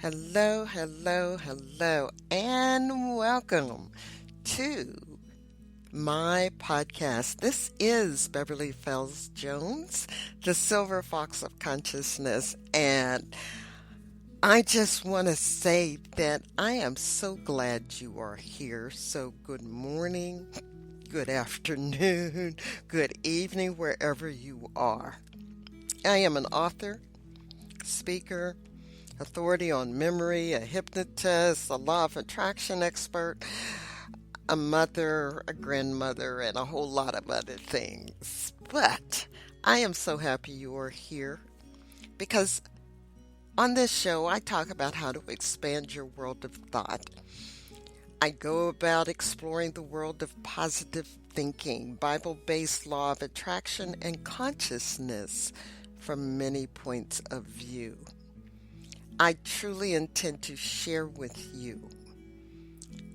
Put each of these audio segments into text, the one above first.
Hello, hello, hello, and welcome to my podcast. This is Beverly-fells-Jones, the Silver Fox of Consciousness, and I just want to say that I am so glad you are here. So, good morning, good afternoon, good evening, wherever you are. I am an author, speaker, authority on memory, a hypnotist, a law of attraction expert, a mother, a grandmother, and a whole lot of other things. But I am so happy you are here because on this show I talk about how to expand your world of thought. I go about exploring the world of positive thinking, Bible based law of attraction, and consciousness from many points of view. I truly intend to share with you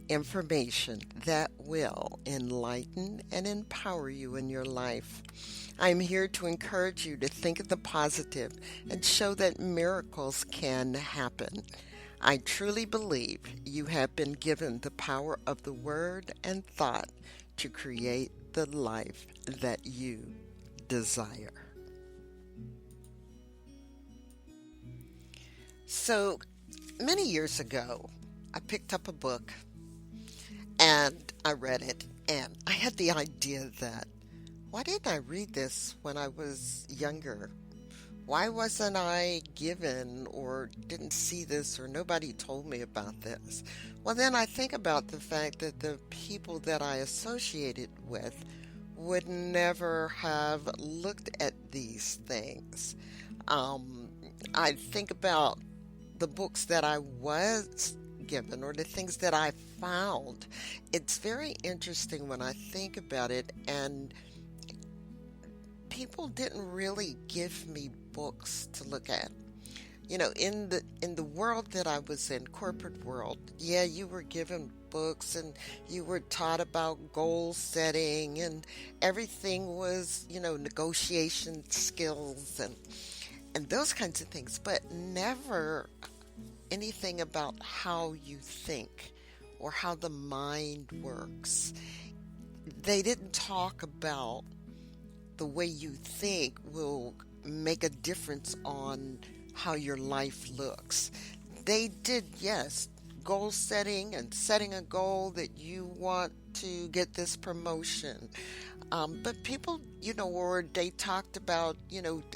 information that will enlighten and empower you in your life. I'm here to encourage you to think of the positive and show that miracles can happen. I truly believe you have been given the power of the word and thought to create the life that you desire. So, many years ago, I picked up a book and I read it, and I had the idea that why didn't I read this when I was younger? Why wasn't I given or didn't see this or nobody told me about this? Well, then I think about the fact that the people that I associated with would never have looked at these things. I think about the books that I was given or the things that I found. It's very interesting when I think about it, and people didn't really give me books to look at. In the world that I was in, corporate world, yeah, you were given books and you were taught about goal setting and everything was, negotiation skills and those kinds of things, but never anything about how you think or how the mind works. They didn't talk about the way you think will make a difference on how your life looks. They did, yes, goal setting and setting a goal that you want to get this promotion. But people, or they talked about,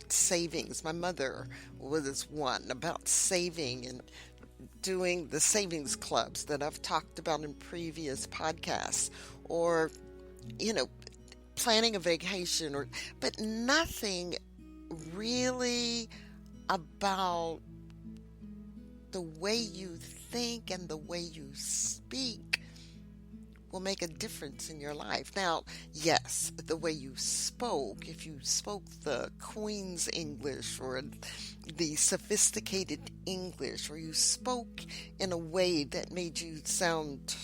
savings. My mother was one about saving and doing the savings clubs that I've talked about in previous podcasts, or, planning a vacation, but nothing really about the way you think and the way you speak will make a difference in your life. Now, yes, the way you spoke, if you spoke the Queen's English or the sophisticated English, or you spoke in a way that made you sound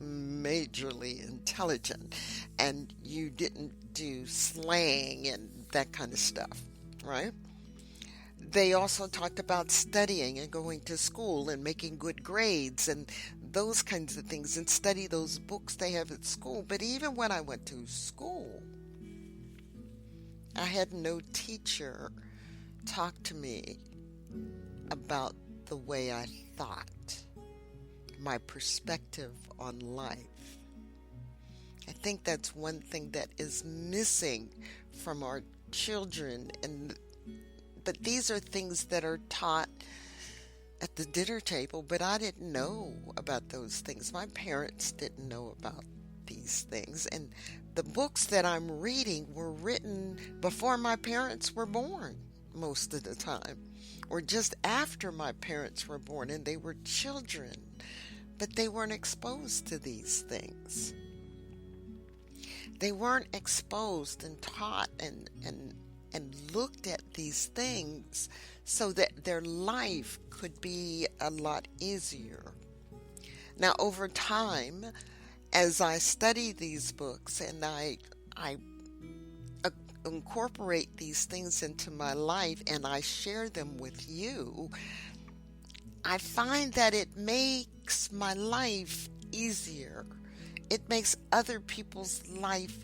majorly intelligent, and you didn't do slang and that kind of stuff, right? They also talked about studying and going to school and making good grades and those kinds of things, and study those books they have at school. But even when I went to school, I had no teacher talk to me about the way I thought, my perspective on life. I think that's one thing that is missing from our children, but these are things that are taught at the dinner table, but I didn't know about those things. My parents didn't know about these things, and the books that I'm reading were written before my parents were born most of the time, or just after my parents were born and they were children, but they weren't exposed to these things. They weren't exposed and taught and looked at these things so that their life could be a lot easier. Now, over time, as I study these books and I incorporate these things into my life and I share them with you, I find that it makes my life easier. It makes other people's life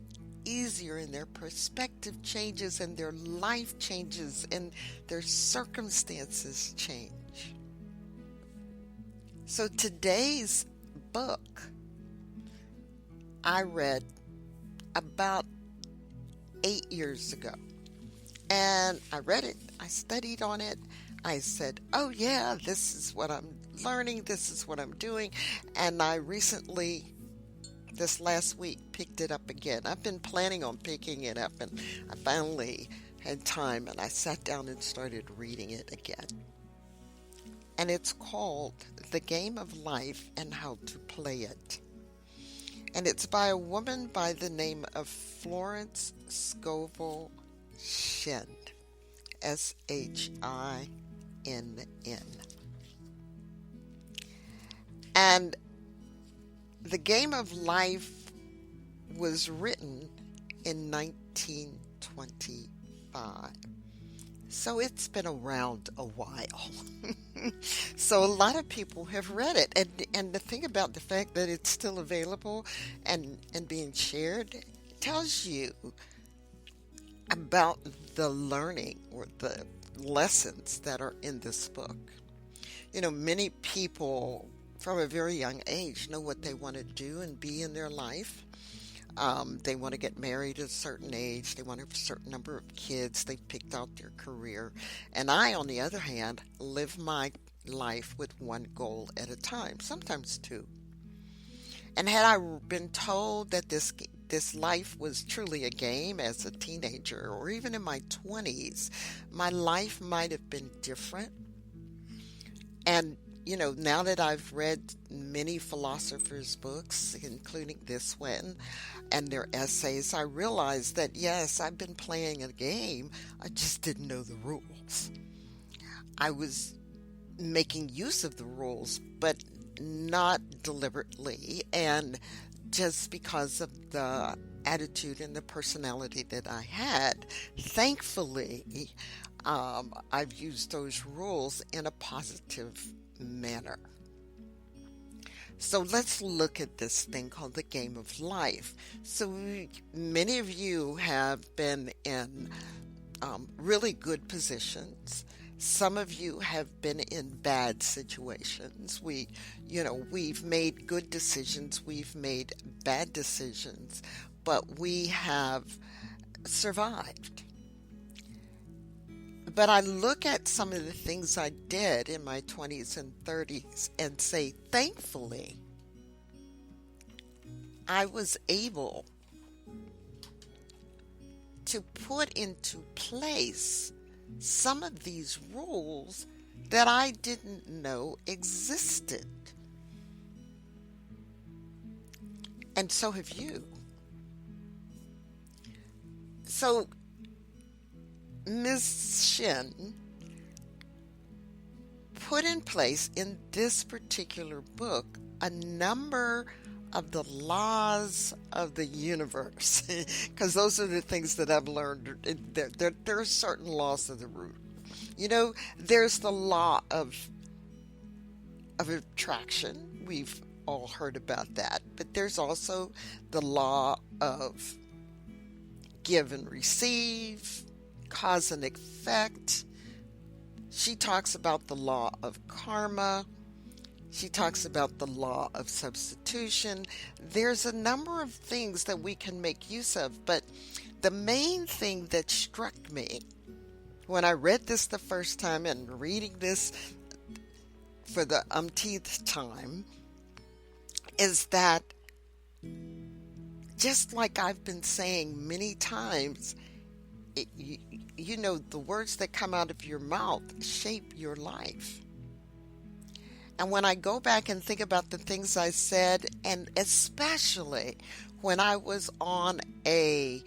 easier, and their perspective changes and their life changes and their circumstances change. So today's book I read about 8 years ago. And I read it, I studied on it. I said, oh yeah, this is what I'm learning, this is what I'm doing. And I recently, this last week, picked it up again. I've been planning on picking it up, and I finally had time, and I sat down and started reading it again. And it's called The Game of Life and How to Play It. And it's by a woman by the name of Florence Scovel Shinn. Shinn. And The Game of Life was written in 1925. So it's been around a while. So a lot of people have read it. And the thing about the fact that it's still available and being shared tells you about the learning or the lessons that are in this book. You know, many people from a very young age know what they want to do and be in their life. They want to get married at a certain age. They want to have a certain number of kids. They've picked out their career. And I, on the other hand, live my life with one goal at a time, sometimes two. And had I been told that this life was truly a game as a teenager or even in my 20s, my life might have been different. And you know, now that I've read many philosophers' books, including this one, and their essays, I realized that, yes, I've been playing a game. I just didn't know the rules. I was making use of the rules, but not deliberately, and just because of the attitude and the personality that I had. Thankfully, I've used those rules in a positive manner. So let's look at this thing called the game of life. So many of you have been in really good positions. Some of you have been in bad situations. We've made good decisions. We've made bad decisions, but we have survived. But I look at some of the things I did in my 20s and 30s and say, thankfully, I was able to put into place some of these rules that I didn't know existed. And so have you. So Ms. Shinn put in place in this particular book a number of the laws of the universe, because those are the things that I've learned. There are certain laws of the root. You know, there's the law of attraction. We've all heard about that. But there's also the law of give and receive, cause and effect. She talks about the law of karma. She talks about the law of substitution. There's a number of things that we can make use of, but the main thing that struck me when I read this the first time and reading this for the umpteenth time is that, just like I've been saying many times, the words that come out of your mouth shape your life. And when I go back and think about the things I said, and especially when I was on a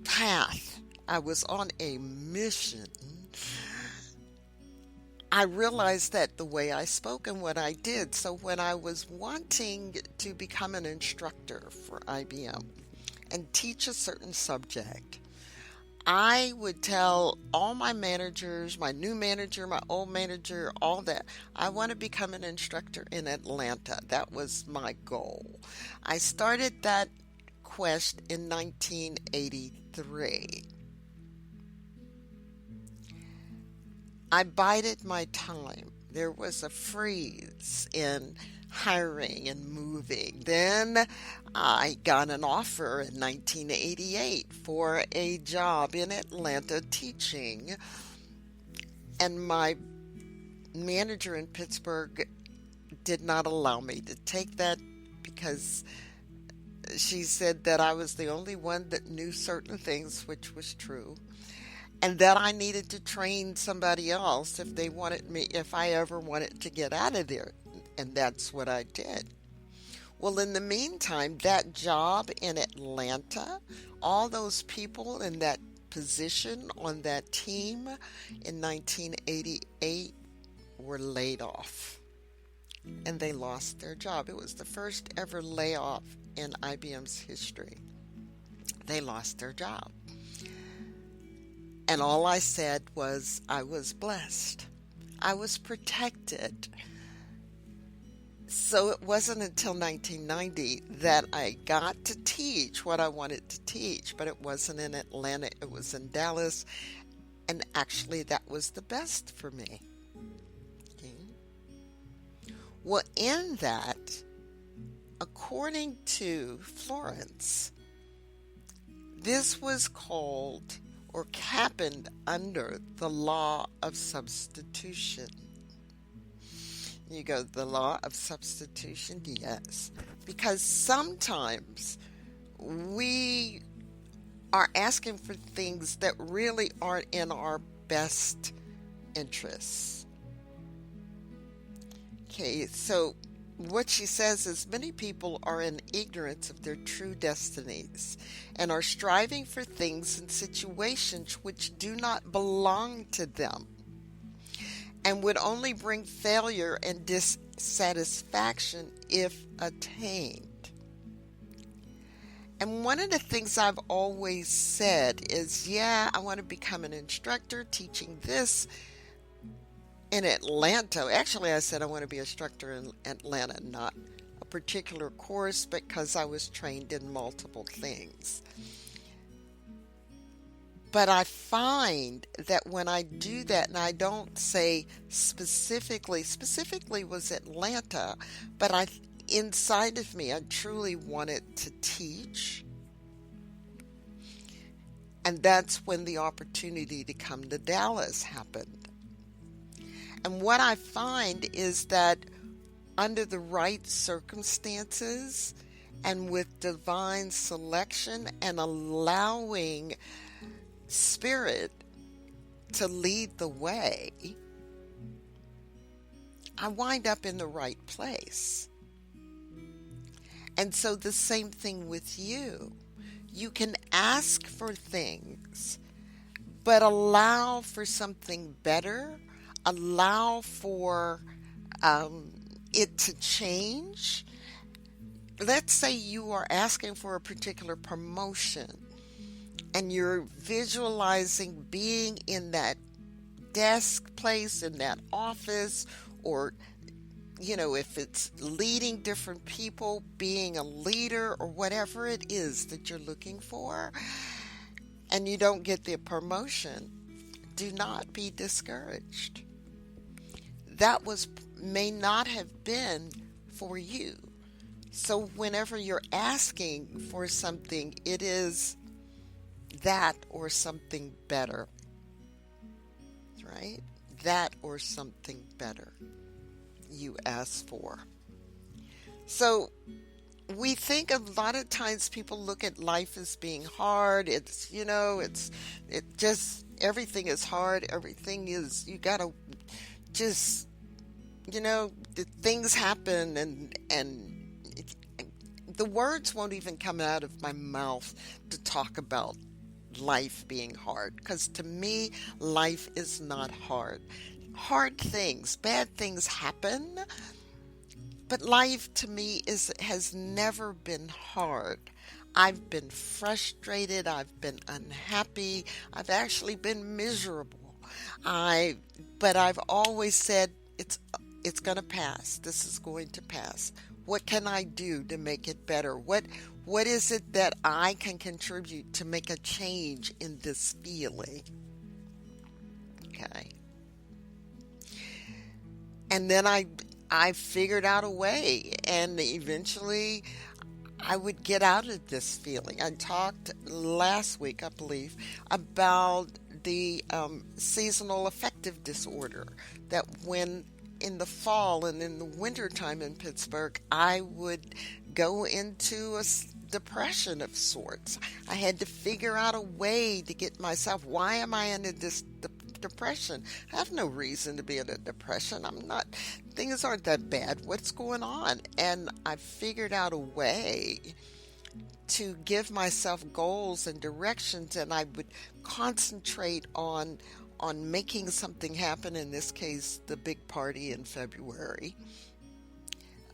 path, I was on a mission, I realized that the way I spoke and what I did. So when I was wanting to become an instructor for IBM and teach a certain subject, I would tell all my managers, my new manager, my old manager, all that, I want to become an instructor in Atlanta. That was my goal. I started that quest in 1983. I bided my time. There was a freeze in hiring and moving. Then I got an offer in 1988 for a job in Atlanta teaching, and my manager in Pittsburgh did not allow me to take that because she said that I was the only one that knew certain things, which was true, and that I needed to train somebody else if they wanted me, if I ever wanted to get out of there. And that's what I did. Well, in the meantime, that job in Atlanta, all those people in that position on that team in 1988 were laid off, and they lost their job. It was the first ever layoff in IBM's history. They lost their job. And all I said was, I was blessed. I was protected. So it wasn't until 1990 that I got to teach what I wanted to teach, but it wasn't in Atlanta, it was in Dallas, and actually that was the best for me. Okay. Well, in that, according to Florence, this was called or happened under the law of substitution. You go, the law of substitution? Yes. Because sometimes we are asking for things that really aren't in our best interests. Okay, so what she says is many people are in ignorance of their true destinies and are striving for things and situations which do not belong to them and would only bring failure and dissatisfaction if attained. And one of the things I've always said is, yeah, I want to become an instructor teaching this in Atlanta. Actually, I said I want to be an instructor in Atlanta, not a particular course, because I was trained in multiple things. But I find that when I do that, and I don't say specifically was Atlanta, but inside of me, I truly wanted to teach. And that's when the opportunity to come to Dallas happened. And what I find is that under the right circumstances and with divine selection and allowing Spirit to lead the way, I wind up in the right place. And so the same thing with you. You can ask for things, but allow for something better. Allow for it to change. Let's say you are asking for a particular promotion and you're visualizing being in that desk place, in that office, or, if it's leading different people, being a leader, or whatever it is that you're looking for, and you don't get the promotion, do not be discouraged. That may not have been for you. So whenever you're asking for something, it is that or something better, right? That or something better you ask for. So we think a lot of times people look at life as being hard. It's, everything is hard. Everything is, you gotta just, the things happen and the words won't even come out of my mouth to talk about life being hard, because to me, life is not hard. Hard things, bad things happen, but life to me has never been hard. I've been frustrated. I've been unhappy. I've actually been miserable. I, but I've always said it's going to pass. This is going to pass. What can I do to make it better? What is it that I can contribute to make a change in this feeling? Okay. And then I figured out a way, and eventually I would get out of this feeling. I talked last week, I believe, about the seasonal affective disorder, that when in the fall and in the winter time in Pittsburgh, I would go into a depression of sorts. I had to figure out a way to get myself, why am I in this depression? I have no reason to be in a depression. I'm not, things aren't that bad. What's going on? And I figured out a way to give myself goals and directions, and I would concentrate on making something happen, in this case the big party in February,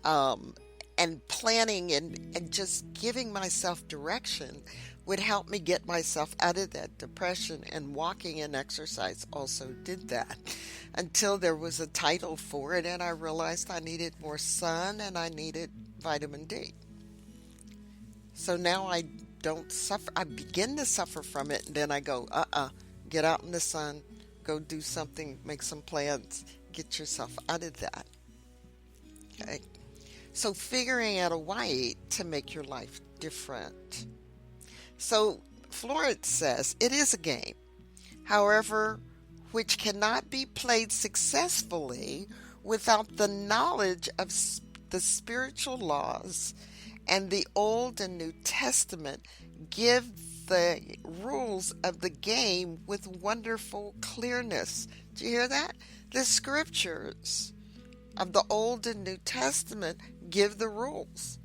and planning and just giving myself direction would help me get myself out of that depression. And walking and exercise also did that, until there was a title for it and I realized I needed more sun and I needed vitamin D. So now I don't suffer. I begin to suffer from it, and then I go, get out in the sun, go do something, make some plans, get yourself out of that. Okay? So figuring out a way to make your life different. So Florence says, it is a game, however, which cannot be played successfully without the knowledge of the spiritual laws, and the Old and New Testament give the rules of the game with wonderful clearness. Do you hear that? The scriptures of the Old and New Testament give the rules.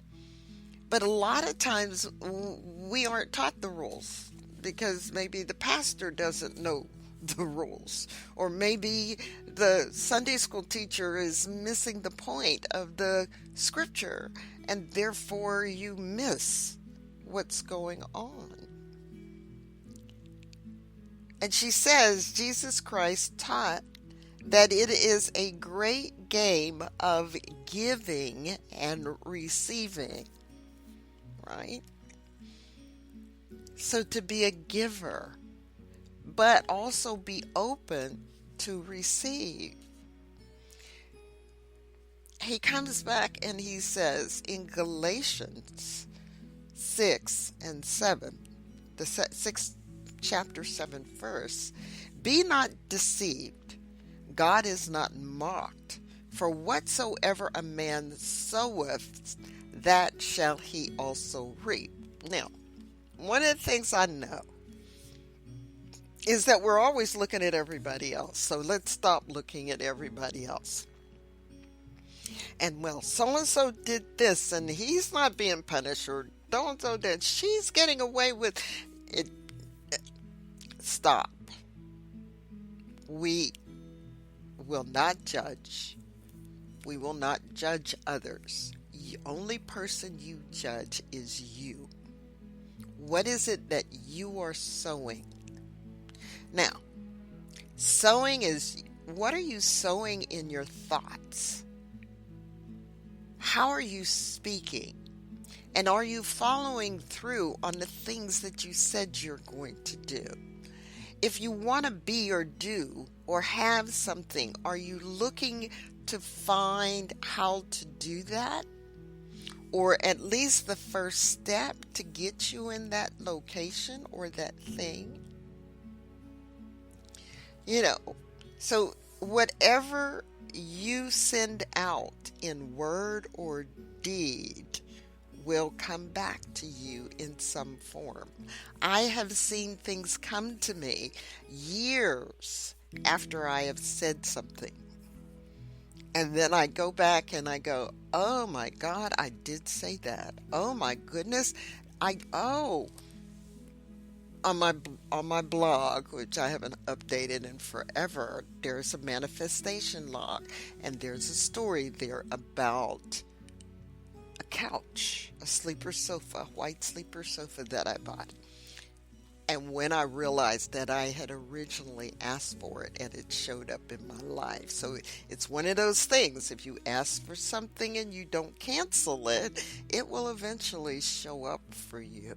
But a lot of times we aren't taught the rules because maybe the pastor doesn't know the rules, or maybe the Sunday school teacher is missing the point of the scripture, and therefore you miss what's going on. And she says Jesus Christ taught that it is a great game of giving and receiving, right? So to be a giver, but also be open to receive. He comes back and he says in Galatians 6 and 7, the 6th chapter 7 verse, be not deceived, God is not mocked, for whatsoever a man soweth, that shall he also reap. Now, one of the things I know is that we're always looking at everybody else. So let's stop looking at everybody else. And well, so-and-so did this and he's not being punished, or so-and-so did, she's getting away with it. Stop. We will not judge. We will not judge others. The only person you judge is you. What is it that you are sowing? Now, sowing is, what are you sowing in your thoughts? How are you speaking? And are you following through on the things that you said you're going to do? If you want to be or do or have something, are you looking to find how to do that? Or at least the first step to get you in that location or that thing? You know, so whatever you send out in word or deed will come back to you in some form. I have seen things come to me years after I have said something. And then I go back and I go, oh my God, I did say that. Oh my goodness. On my blog, which I haven't updated in forever, there's a manifestation log, and there's a story there about a couch, a sleeper sofa, a white sleeper sofa that I bought. And when I realized that I had originally asked for it and it showed up in my life. So it's one of those things. If you ask for something and you don't cancel it, it will eventually show up for you.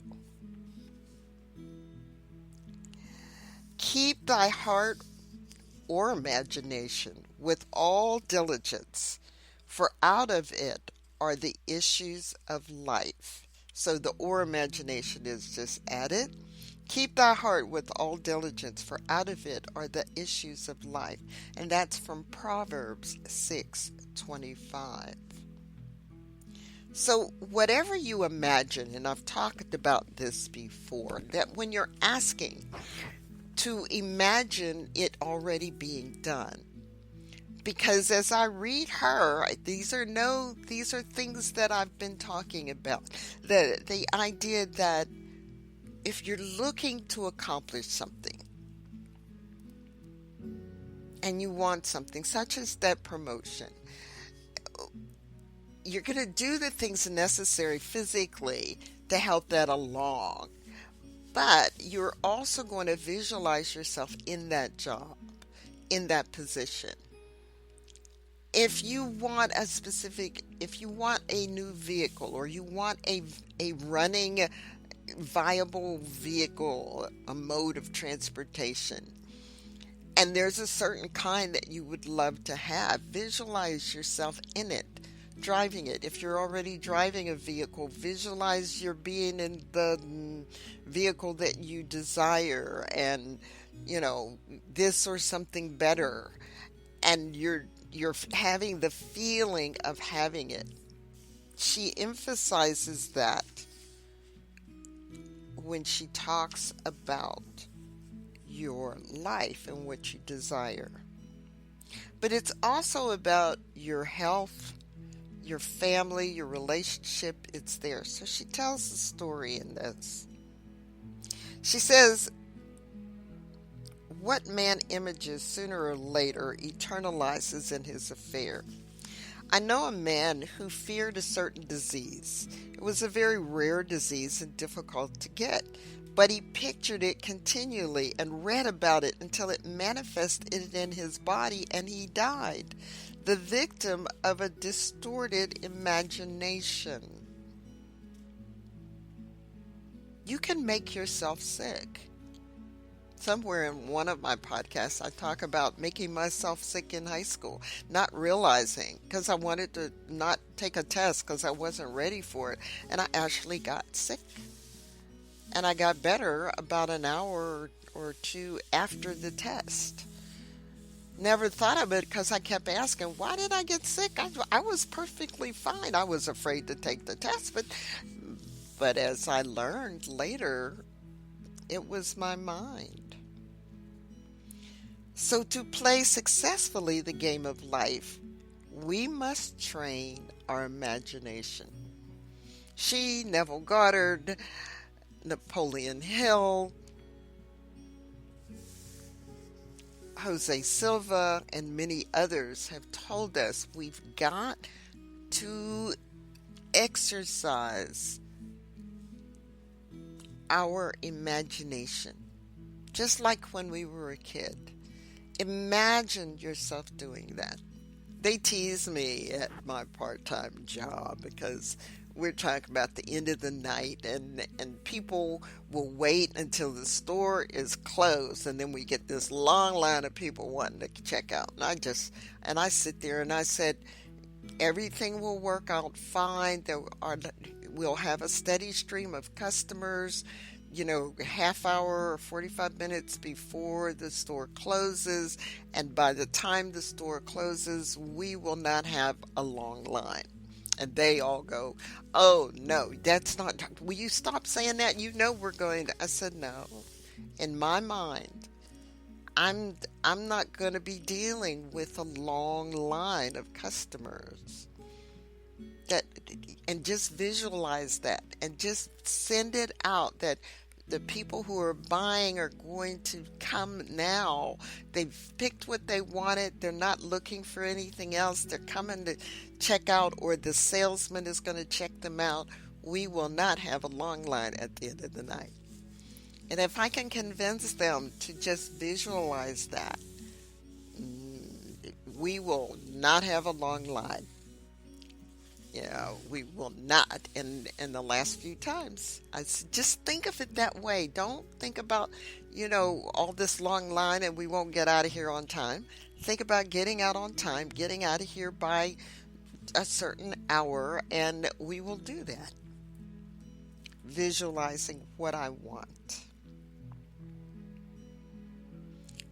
Keep thy heart or imagination with all diligence, for out of it are the issues of life. So the or imagination is just added. Keep thy heart with all diligence, for out of it are the issues of life. And that's from Proverbs 6:25. So whatever you imagine, and I've talked about this before, that when you're asking to imagine it already being done. Because as I read her, these are things that I've been talking about. The idea that if you're looking to accomplish something and you want something such as that promotion, you're going to do the things necessary physically to help that along. But you're also going to visualize yourself in that job, in that position. If you want a new vehicle, or you want a running viable vehicle, a mode of transportation, and there's a certain kind that you would love to have, visualize yourself in it, driving it. If you're already driving a vehicle, visualize your being in the vehicle that you desire, and this or something better, and you're having the feeling of having it. She emphasizes that when she talks about your life and what you desire. But it's also about your health, your family, your relationship. It's there. So she tells the story in this. She says, what man images sooner or later eternalizes in his affair. I know a man who feared a certain disease. It was a very rare disease and difficult to get, but he pictured it continually and read about it until it manifested in his body and he died, the victim of a distorted imagination. You can make yourself sick. Somewhere in one of my podcasts, I talk about making myself sick in high school, not realizing, because I wanted to not take a test because I wasn't ready for it. And I actually got sick. And I got better about an hour or two after the test. Never thought of it because I kept asking, why did I get sick? I was perfectly fine. I was afraid to take the test. But as I learned later, it was my mind. So to play successfully the game of life, we must train our imagination. She, Neville Goddard, Napoleon Hill, Jose Silva, and many others have told us we've got to exercise our imagination, just like when we were a kid. Imagine yourself doing that. They tease me at my part-time job because we're talking about the end of the night, and people will wait until the store is closed, and then we get this long line of people wanting to check out. And I sit there and I said, everything will work out fine. We'll have a steady stream of customers, half hour or 45 minutes before the store closes. And by the time the store closes, we will not have a long line. And they all go, oh, no, that's not, will you stop saying that? We're going to, I said, no. In my mind, I'm not going to be dealing with a long line of customers. And just visualize that and just send it out that The people who are buying are going to come now. They've picked what they wanted. They're not looking for anything else. They're coming to check out, or the salesman is going to check them out. We will not have a long line at the end of the night. And if I can convince them to just visualize that, we will not have a long line. We will not in the last few times. Just think of it that way. Don't think about, all this long line and we won't get out of here on time. Think about getting out on time, getting out of here by a certain hour, and we will do that. Visualizing what I want.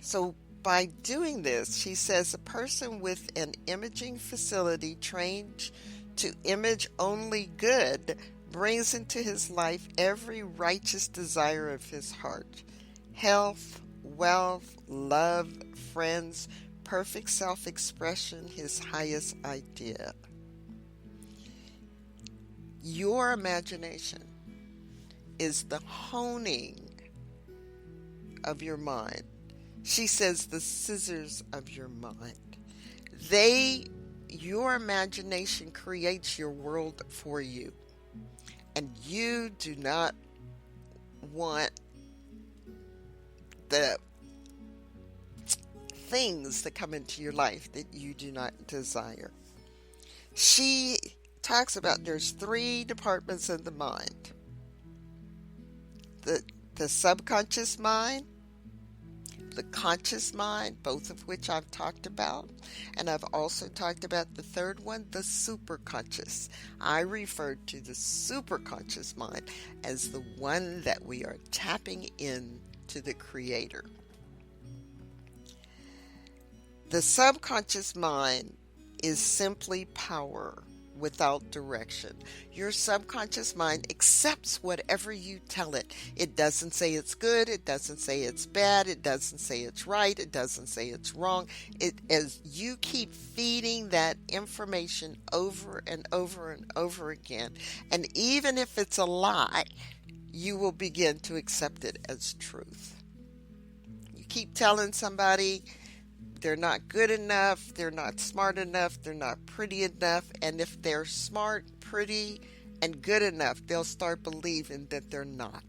So by doing this, she says, a person with an imaging facility trained to image only good brings into his life every righteous desire of his heart. Health, wealth, love, friends, perfect self-expression, his highest idea. Your imagination is the honing of your mind. She says the scissors of your mind. Your imagination creates your world for you. And you do not want the things that come into your life that you do not desire. She talks about there's 3 departments of the mind. The subconscious mind, the conscious mind, both of which I've talked about. And I've also talked about the third one, the superconscious. I referred to the superconscious mind as the one that we are tapping in to the Creator. The subconscious mind is simply power without direction. Your subconscious mind accepts whatever you tell it. It doesn't say it's good, it doesn't say it's bad, it doesn't say it's right, it doesn't say it's wrong. As you keep feeding that information over and over and over again, and even if it's a lie, you will begin to accept it as truth. You keep telling somebody they're not good enough, they're not smart enough, they're not pretty enough, and if they're smart, pretty, and good enough, they'll start believing that they're not.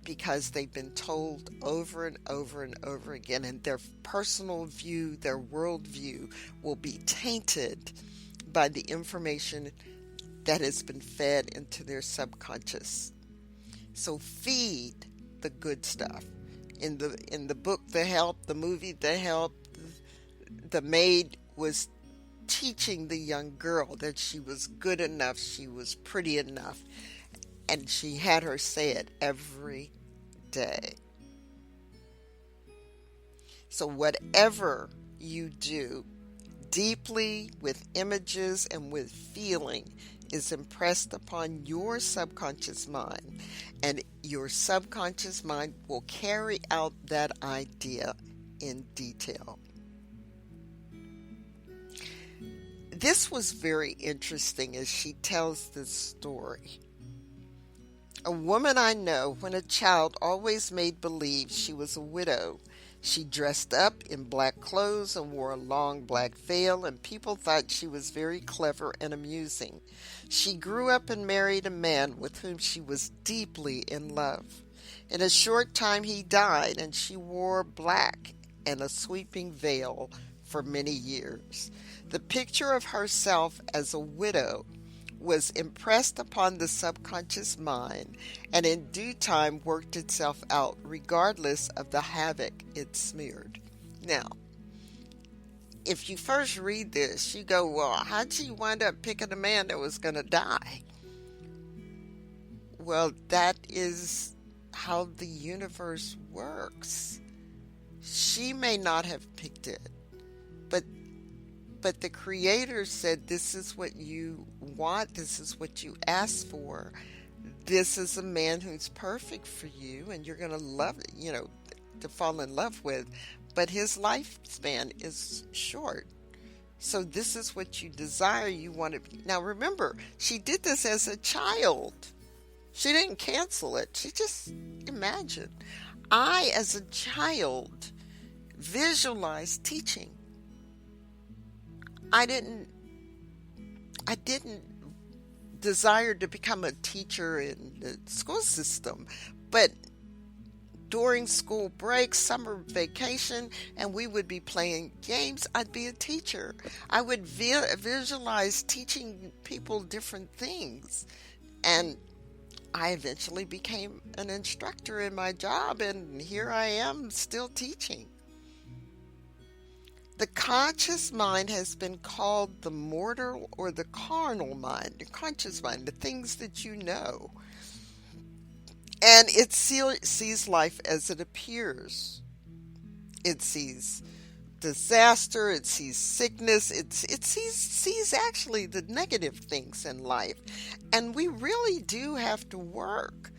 Because they've been told over and over and over again, and their personal view, their worldview will be tainted by the information that has been fed into their subconscious. So feed the good stuff. In the book The Help, the movie The Help, the maid was teaching the young girl that she was good enough, she was pretty enough, and she had her say it every day. So whatever you do deeply with images and with feeling is impressed upon your subconscious mind, and your subconscious mind will carry out that idea in detail. This was very interesting as she tells this story. A woman I know, when a child, always made believe she was a widow. She dressed up in black clothes and wore a long black veil, and people thought she was very clever and amusing. She grew up and married a man with whom she was deeply in love. In a short time he died, and she wore black and a sweeping veil for many years. The picture of herself as a widow was impressed upon the subconscious mind, and in due time worked itself out, regardless of the havoc it smeared. Now, if you first read this, you go, well, how'd she wind up picking a man that was going to die? Well, that is how the universe works. She may not have picked it, but the Creator said, this is what you want, this is what you asked for, this is a man who's perfect for you, and you're going to love it, to fall in love with, but his lifespan is short. So this is what you desire. You want to be. Now remember, she did this as a child. She didn't cancel it. She just imagined. I, as a child, visualized teaching. I didn't I didn't desire to become a teacher in the school system, but during school break, summer vacation, and we would be playing games, I'd be a teacher. I would visualize teaching people different things. And I eventually became an instructor in my job, and here I am still teaching. The conscious mind has been called the mortal or the carnal mind, the conscious mind, the things that you know. And it sees life as it appears. It sees disaster, it sees sickness, it sees actually the negative things in life. And we really do have to work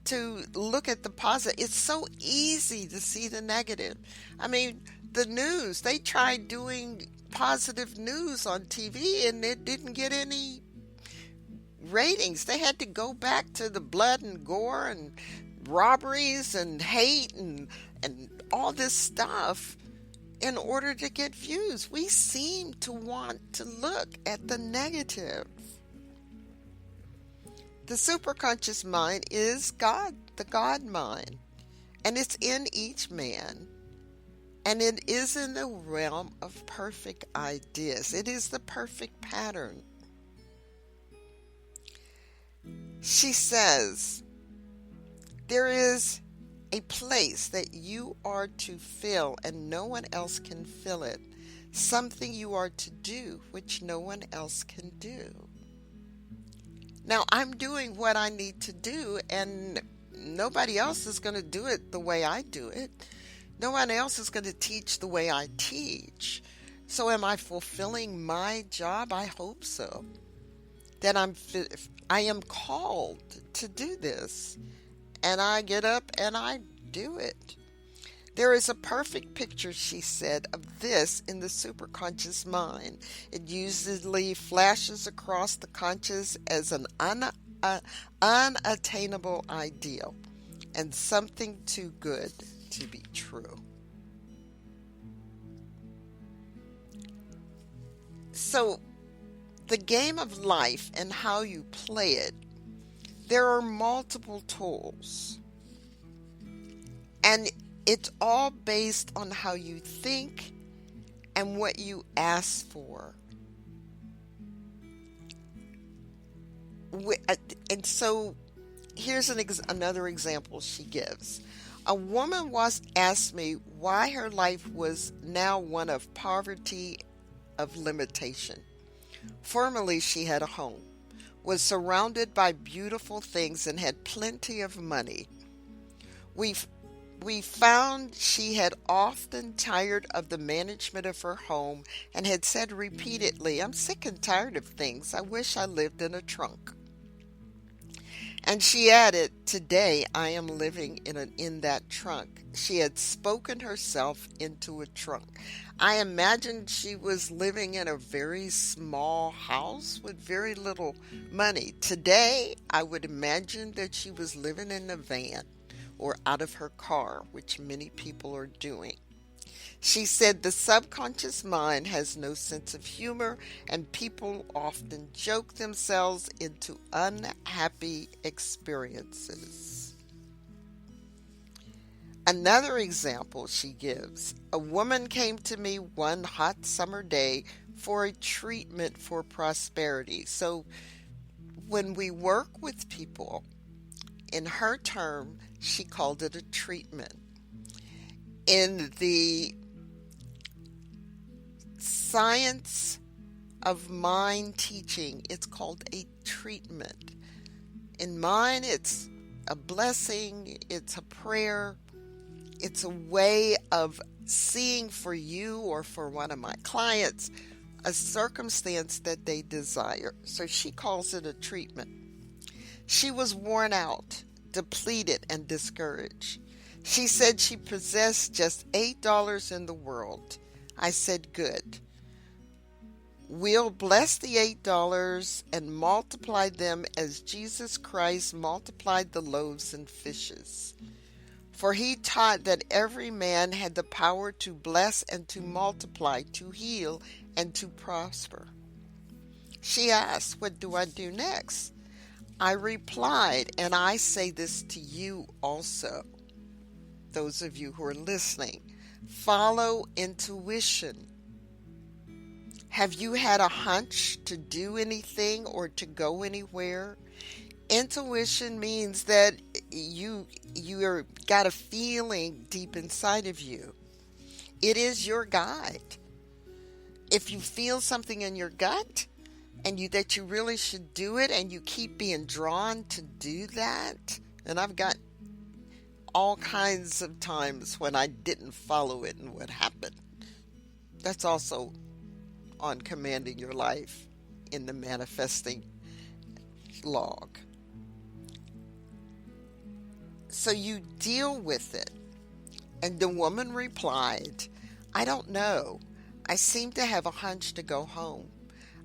to look at the positive. It's so easy to see the negative. I mean, the news, they tried doing positive news on TV and it didn't get any ratings. They had to go back to the blood and gore and robberies and hate and all this stuff in order to get views. We seem to want to look at the negative. The superconscious mind is God, the God mind, and it's in each man, and it is in the realm of perfect ideas. It is the perfect pattern. She says, there is a place that you are to fill and no one else can fill it. Something you are to do which no one else can do. Now I'm doing what I need to do and nobody else is going to do it the way I do it. No one else is going to teach the way I teach. So am I fulfilling my job? I hope so. That I am called to do this. And I get up and I do it. There is a perfect picture, she said, of this in the superconscious mind. It usually flashes across the conscious as an unattainable ideal and something too good to be true. So, the game of life and how you play it, there are multiple tools. And it's all based on how you think and what you ask for. And so here's another example she gives. A woman once asked me why her life was now one of poverty, of limitation. Formerly she had a home, was surrounded by beautiful things, and had plenty of money. We found she had often tired of the management of her home and had said repeatedly, I'm sick and tired of things. I wish I lived in a trunk. And she added, today I am living in that trunk. She had spoken herself into a trunk. I imagined she was living in a very small house with very little money. Today, I would imagine that she was living in a van or out of her car, which many people are doing. She said the subconscious mind has no sense of humor, and people often joke themselves into unhappy experiences. Another example she gives, a woman came to me one hot summer day for a treatment for prosperity. So when we work with people, in her term, she called it a treatment. In the science of mind teaching, it's called a treatment. In mine, it's a blessing, it's a prayer, it's a way of seeing for you or for one of my clients a circumstance that they desire. So she calls it a treatment. She was worn out, depleted, and discouraged. She said she possessed just $8 in the world. I said, good. We'll bless the $8 and multiply them as Jesus Christ multiplied the loaves and fishes. For he taught that every man had the power to bless and to multiply, to heal and to prosper. She asked, "What do I do next?" I replied, and I say this to you also, those of you who are listening, follow intuition. Have you had a hunch to do anything or to go anywhere? Intuition means that you're got a feeling deep inside of you. It is your guide. If you feel something in your gut and that you really should do it and you keep being drawn to do that, and I've got all kinds of times when I didn't follow it and what happened. That's also on Commanding Your Life in the manifesting log. So you deal with it. And the woman replied, "I don't know. I seem to have a hunch to go home.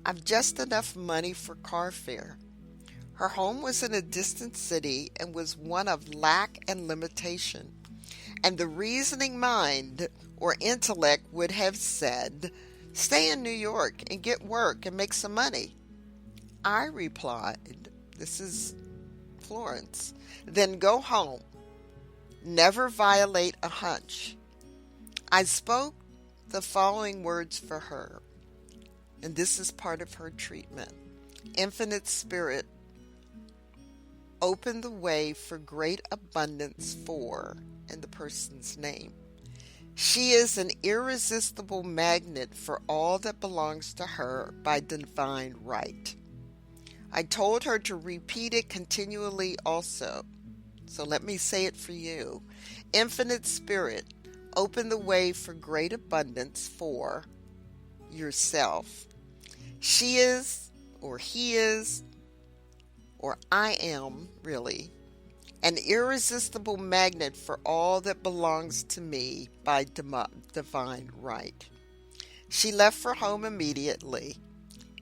I've just enough money for car fare." Her home was in a distant city and was one of lack and limitation. And the reasoning mind or intellect would have said, "Stay in New York and get work and make some money." I replied, this is Florence, "Then go home. Never violate a hunch." I spoke the following words for her, and this is part of her treatment. Infinite Spirit, open the way for great abundance for, and the person's name. She is an irresistible magnet for all that belongs to her by divine right. I told her to repeat it continually also. So let me say it for you. Infinite Spirit, open the way for great abundance for yourself. She is, or he is, or I am, really, an irresistible magnet for all that belongs to me by divine right. She left for home immediately.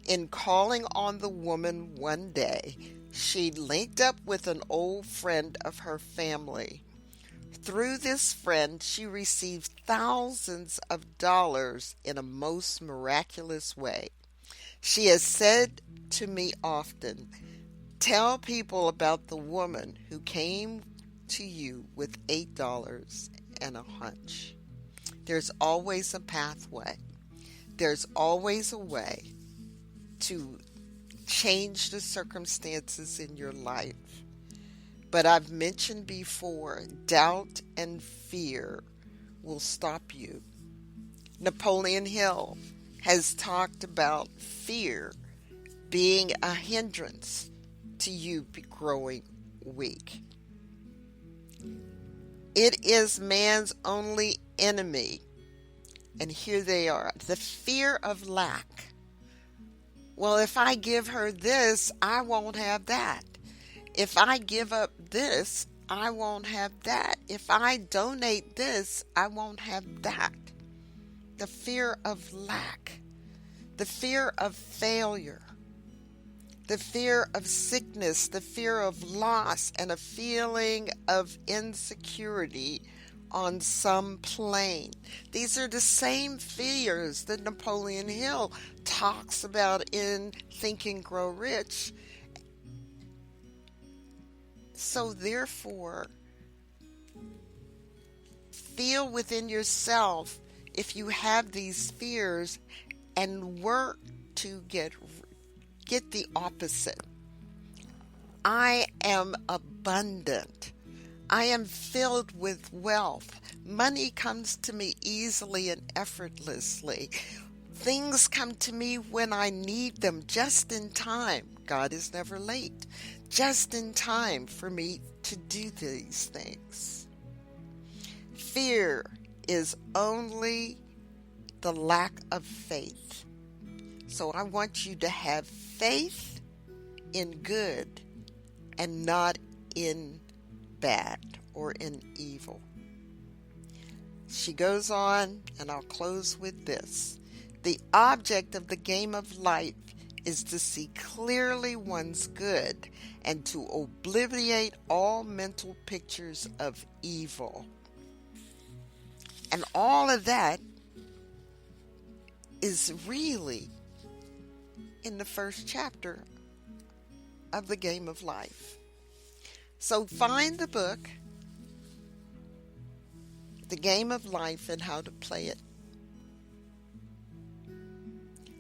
In calling on the woman one day, she linked up with an old friend of her family. Through this friend, she received thousands of dollars in a most miraculous way. She has said to me often, "Tell people about the woman who came to you with $8 and a hunch." There's always a pathway. There's always a way to change the circumstances in your life. But I've mentioned before, doubt and fear will stop you. Napoleon Hill has talked about fear being a hindrance to you growing weak. It is man's only enemy. And here they are. The fear of lack. Well, if I give her this, I won't have that. If I give up this, I won't have that. If I donate this, I won't have that. The fear of lack. The fear of failure. The fear of sickness. The fear of loss and a feeling of insecurity on some plane. These are the same fears that Napoleon Hill talks about in Think and Grow Rich. So therefore, feel within yourself if you have these fears and work to get the opposite. I am abundant. I am filled with wealth. Money comes to me easily and effortlessly. Things come to me when I need them, just in time. God is never late. Just in time for me to do these things. Fear is only the lack of faith. So I want you to have faith in good and not in bad or in evil. She goes on, and I'll close with this. The object of the game of life is to see clearly one's good and to obliterate all mental pictures of evil. And all of that is really in the first chapter of the game of life. So find the book, The Game of Life and How to Play It,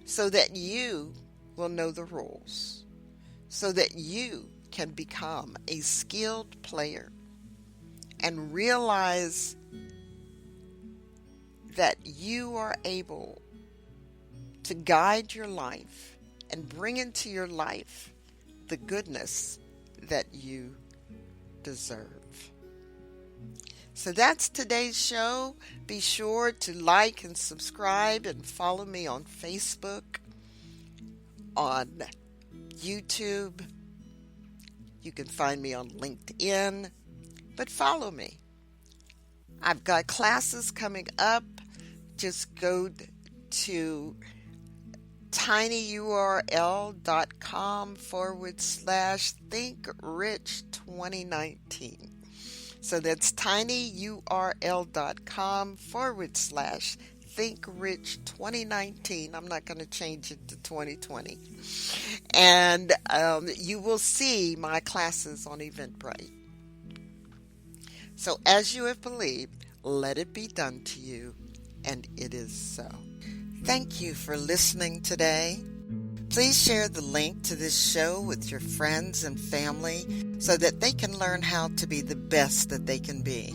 so that you will know the rules, so that you can become a skilled player and realize that you are able to guide your life and bring into your life the goodness that you deserve. So that's today's show. Be sure to like and subscribe and follow me on Facebook, on YouTube. You can find me on LinkedIn, but follow me. I've got classes coming up. Just go to tinyurl.com/thinkrich2019. So that's tinyurl.com/thinkrich2019. I'm not going to change it to 2020. And you will see my classes on Eventbrite. So as you have believed, let it be done to you, and it is so. Thank you for listening today. Please share the link to this show with your friends and family so that they can learn how to be the best that they can be.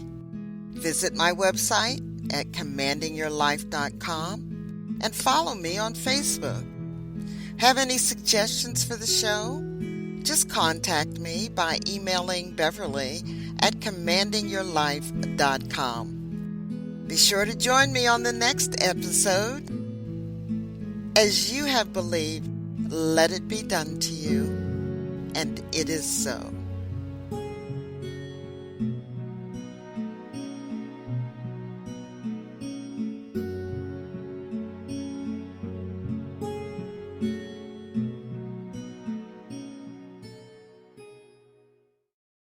Visit my website at commandingyourlife.com and follow me on Facebook. Have any suggestions for the show? Just contact me by emailing Beverly at commandingyourlife.com. Be sure to join me on the next episode. As you have believed, let it be done to you, and it is so.